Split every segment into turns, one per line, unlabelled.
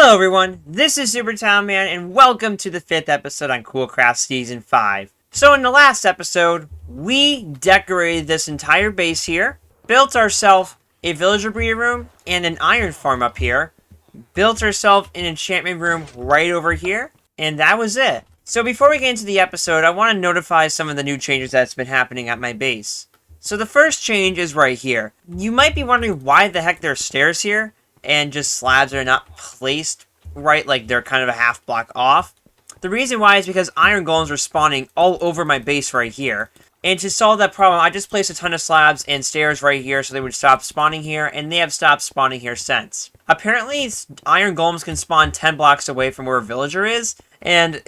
Hello everyone, this is Super Town Man, and welcome to the 5th episode on Coolcraft Season 5. So in the last episode, we decorated this entire base here, built ourselves a villager breeder room and an iron farm up here, built ourselves an enchantment room right over here, and that was it. So before we get into the episode, I want to notify some of the new changes that's been happening at my base. So the first change is right here. You might be wondering why the heck there are stairs here, and just slabs are not placed right, like they're kind of a half block off. The reason why is because iron golems are spawning all over my base right here. And to solve that problem, I just placed a ton of slabs and stairs right here so they would stop spawning here, and they have stopped spawning here since. Apparently, iron golems can spawn 10 blocks away from where a villager is, and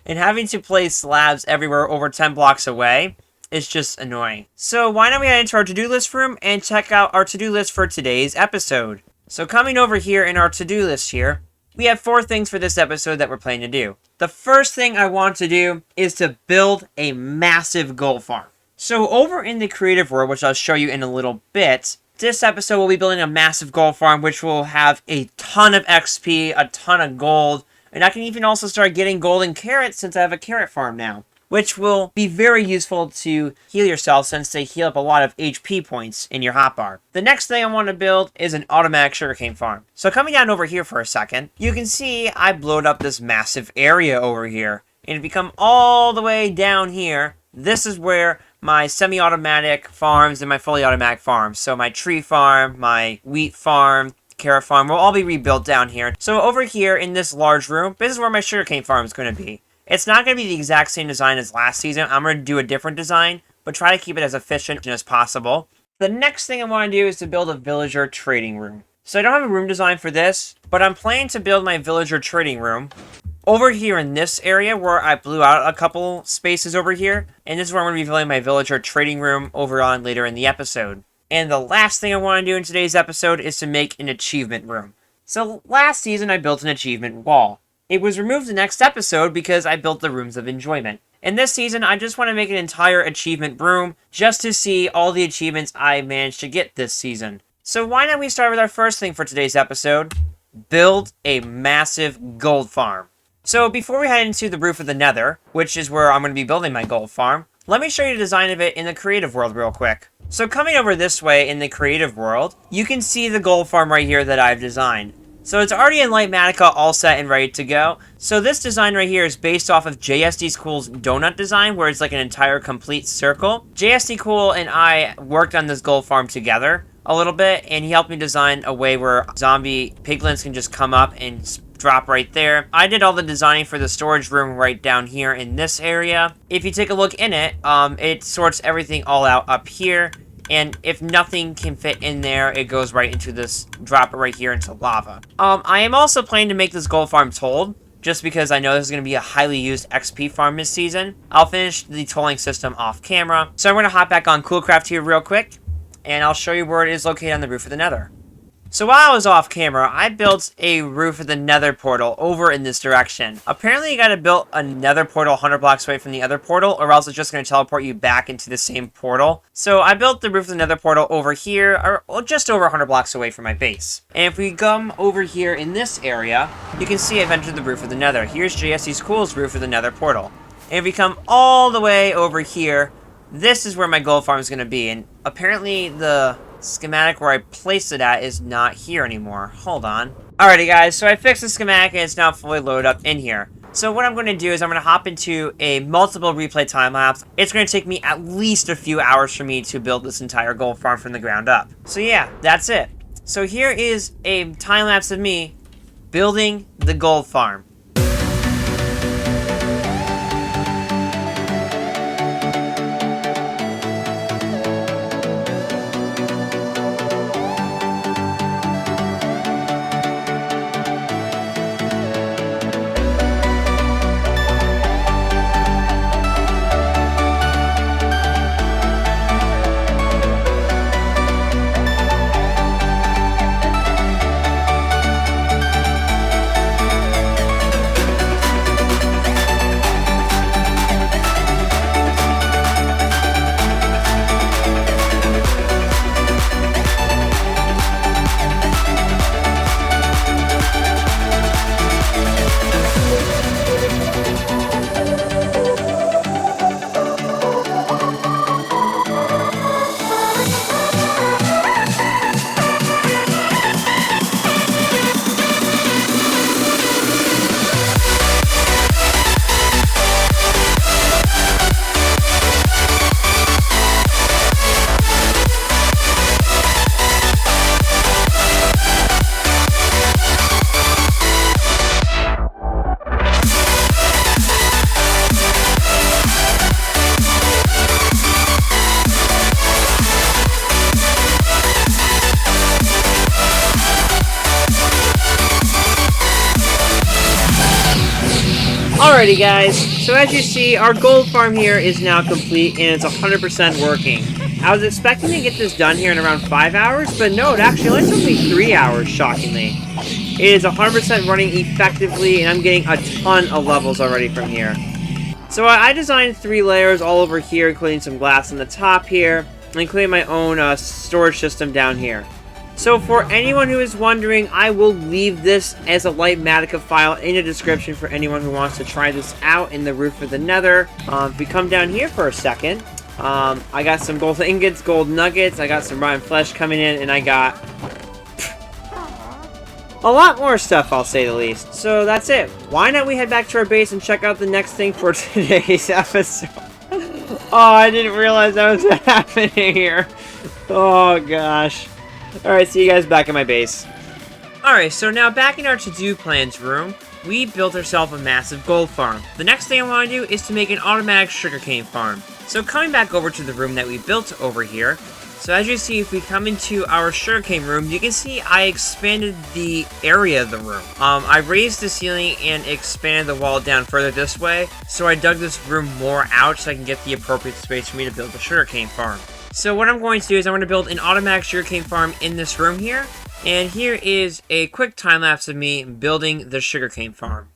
having to place slabs everywhere over 10 blocks away is just annoying. So why don't we head into our to-do list room and check out our to-do list for today's episode. So coming over here in our to-do list here, we have 4 things for this episode that we're planning to do. The first thing I want to do is to build a massive gold farm. So over in the creative world, which I'll show you in a little bit, this episode we'll be building a massive gold farm which will have a ton of XP, a ton of gold, and I can even also start getting golden carrots since I have a carrot farm now, which will be very useful to heal yourself since they heal up a lot of HP points in your hotbar. The next thing I want to build is an automatic sugarcane farm. So coming down over here for a second, you can see I blowed up this massive area over here. And if you come all the way down here, this is where my semi-automatic farms and my fully automatic farms. So my tree farm, my wheat farm, carrot farm will all be rebuilt down here. So over here in this large room, this is where my sugarcane farm is going to be. It's not going to be the exact same design as last season. I'm going to do a different design, but try to keep it as efficient as possible. The next thing I want to do is to build a villager trading room. So I don't have a room design for this, but I'm planning to build my villager trading room over here in this area where I blew out a couple spaces over here. And this is where I'm going to be building my villager trading room over on later in the episode. And the last thing I want to do in today's episode is to make an achievement room. So last season I built an achievement wall. It was removed the next episode because I built the Rooms of Enjoyment. And this season, I just want to make an entire achievement room just to see all the achievements I managed to get this season. So why don't we start with our first thing for today's episode? Build a massive gold farm. So before we head into the roof of the Nether, which is where I'm going to be building my gold farm, let me show you the design of it in the creative world real quick. So coming over this way in the creative world, you can see the gold farm right here that I've designed. So it's already in Lightmatica, all set and ready to go. So this design right here is based off of JSD Cool's donut design, where it's like an entire complete circle. JSD Cool and I worked on this gold farm together a little bit, and he helped me design a way where zombie piglins can just come up and drop right there. I did all the designing for the storage room right down here in this area. If you take a look in it, it sorts everything all out up here. And if nothing can fit in there, it goes right into this, drop it right here into lava. I am also planning to make this gold farm tolled, just because I know this is going to be a highly used XP farm this season. I'll finish the tolling system off camera. So I'm going to hop back on Coolcraft here real quick, and I'll show you where it is located on the roof of the Nether. So while I was off camera, I built a roof of the Nether portal over in this direction. Apparently you gotta build a Nether portal 100 blocks away from the other portal, or else it's just gonna teleport you back into the same portal. So I built the roof of the Nether portal over here, or just over 100 blocks away from my base. And if we come over here in this area, you can see I've entered the roof of the Nether. Here's JSD Cool's roof of the Nether portal. And if we come all the way over here, this is where my gold farm is gonna be. And apparently the schematic where I placed it at is not here anymore. Hold on. Alrighty guys, so I fixed the schematic and it's now fully loaded up in here. So what I'm going to do is I'm going to hop into a multiple replay time lapse. It's going to take me at least a few hours for me to build this entire gold farm from the ground up. So yeah, that's it. So here is a time lapse of me building the gold farm. Alrighty guys, so as you see, our gold farm here is now complete and it's 100% working. I was expecting to get this done here in around 5 hours, but no, it actually only took me 3 hours, shockingly. It is 100% running effectively and I'm getting a ton of levels already from here. So I designed 3 layers all over here, including some glass on the top here, including my own storage system down here. So for anyone who is wondering, I will leave this as a Litematica file in the description for anyone who wants to try this out in the roof of the Nether. If we come down here for a second, I got some gold ingots, gold nuggets, I got some rotten flesh coming in, and I got a lot more stuff, I'll say the least. So that's it. Why not we head back to our base and check out the next thing for today's episode? Oh, I didn't realize that was happening here. Oh, gosh. Alright, see you guys back at my base. Alright, so now back in our to-do plans room, we built ourselves a massive gold farm. The next thing I want to do is to make an automatic sugarcane farm. So coming back over to the room that we built over here, so as you see, if we come into our sugarcane room, you can see I expanded the area of the room. I raised the ceiling and expanded the wall down further this way, so I dug this room more out so I can get the appropriate space for me to build the sugarcane farm. So what I'm going to do is I'm going to build an automatic sugarcane farm in this room here. And here is a quick time lapse of me building the sugarcane farm.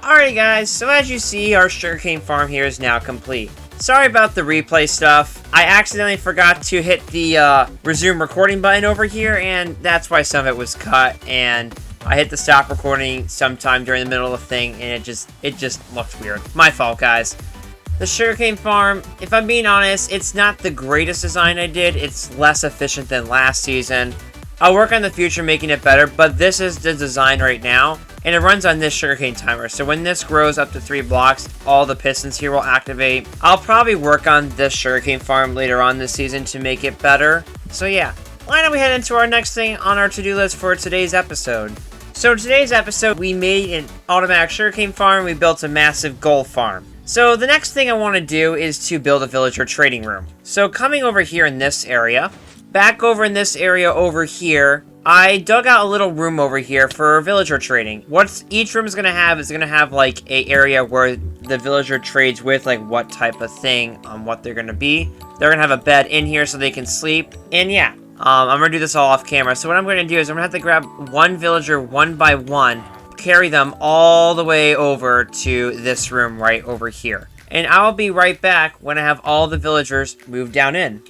Alrighty guys, so as you see, our sugarcane farm here is now complete. Sorry about the replay stuff. I accidentally forgot to hit the resume recording button over here, and that's why some of it was cut, and I hit the stop recording sometime during the middle of the thing, and it just looked weird. My fault, guys. The sugarcane farm, if I'm being honest, it's not the greatest design I did. It's less efficient than last season. I'll work on the future making it better, but this is the design right now, and it runs on this sugarcane timer. So when this grows up to 3 blocks, all the pistons here will activate. I'll probably work on this sugarcane farm later on this season to make it better. So yeah, why don't we head into our next thing on our to-do list for today's episode. So today's episode, we made an automatic sugarcane farm, we built a massive gold farm. So the next thing I want to do is to build a villager trading room. So coming over here in this area, back over in this area over here, I dug out a little room over here for villager trading. What each room is going to have like a area where the villager trades with like what type of thing on what they're going to be. They're going to have a bed in here so they can sleep. And yeah, I'm going to do this all off camera. So what I'm going to do is I'm going to have to grab one villager one by one, carry them all the way over to this room right over here. And I'll be right back when I have all the villagers moved down in.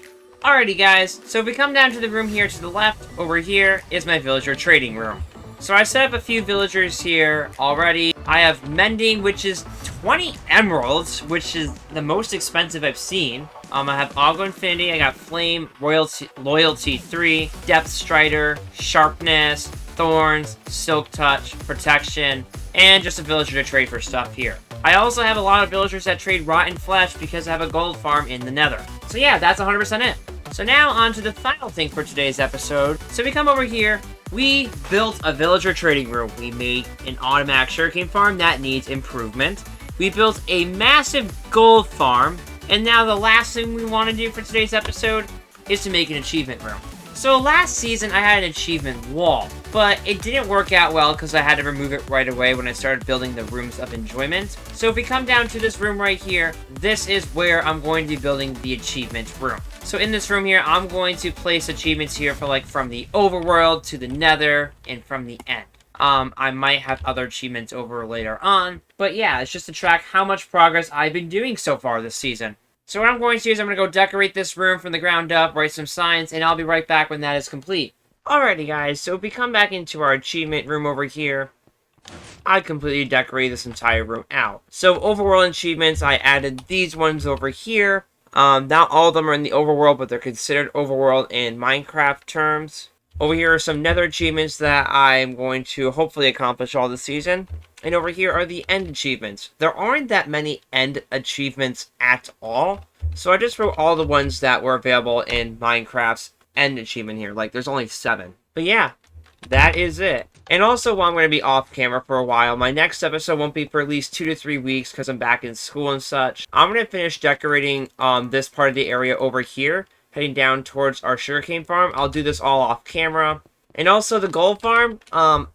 Alrighty guys, so if we come down to the room here to the left, over here is my villager trading room. So I set up a few villagers here already. I have mending, which is 20 emeralds, which is the most expensive I've seen. I have Augo Infinity, I got Flame, Loyalty 3, Depth Strider, Sharpness, Thorns, Silk Touch, Protection, and just a villager to trade for stuff here. I also have a lot of villagers that trade rotten flesh because I have a gold farm in the Nether. So yeah, that's 100% it. So now on to the final thing for today's episode. So we come over here, we built a villager trading room. We made an automatic sugarcane farm that needs improvement. We built a massive gold farm. And now the last thing we want to do for today's episode is to make an achievement room. So last season I had an achievement wall, but it didn't work out well because I had to remove it right away when I started building the rooms of enjoyment. So if we come down to this room right here, this is where I'm going to be building the achievement room. So in this room here, I'm going to place achievements here for like from the overworld to the nether and from the end. I might have other achievements over later on, but yeah, it's just to track how much progress I've been doing so far this season. So what I'm going to do is I'm going to go decorate this room from the ground up, write some signs, and I'll be right back when that is complete. Alrighty guys, so if we come back into our achievement room over here, I completely decorated this entire room out. So overworld achievements, I added these ones over here. Not all of them are in the overworld, but they're considered overworld in Minecraft terms. Over here are some nether achievements that I'm going to hopefully accomplish all this season. And over here are the end achievements. There aren't that many end achievements at all, so I just wrote all the ones that were available in Minecraft's end achievement here. Like, there's only 7. But yeah, that is it. And also, while I'm going to be off camera for a while, my next episode won't be for at least 2 to 3 weeks because I'm back in school and such. I'm going to finish decorating this part of the area over here, heading down towards our sugarcane farm. I'll do this all off camera. And also the gold farm,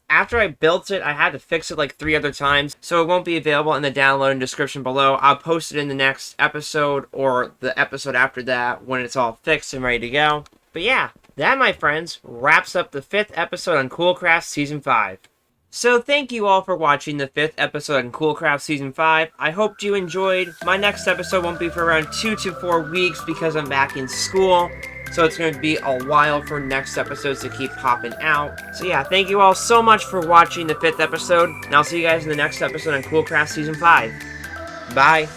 after I built it, I had to fix it like 3 other times, so it won't be available in the download and description below. I'll post it in the next episode or the episode after that when it's all fixed and ready to go. But yeah, that, my friends, wraps up the 5th episode on Coolcraft Season 5. So thank you all for watching the 5th episode on Coolcraft Season 5. I hope you enjoyed. My next episode won't be for around 2 to 4 weeks because I'm back in school. So it's going to be a while for next episodes to keep popping out. So yeah, thank you all so much for watching the 5th episode. And I'll see you guys in the next episode on Coolcraft Season 5. Bye.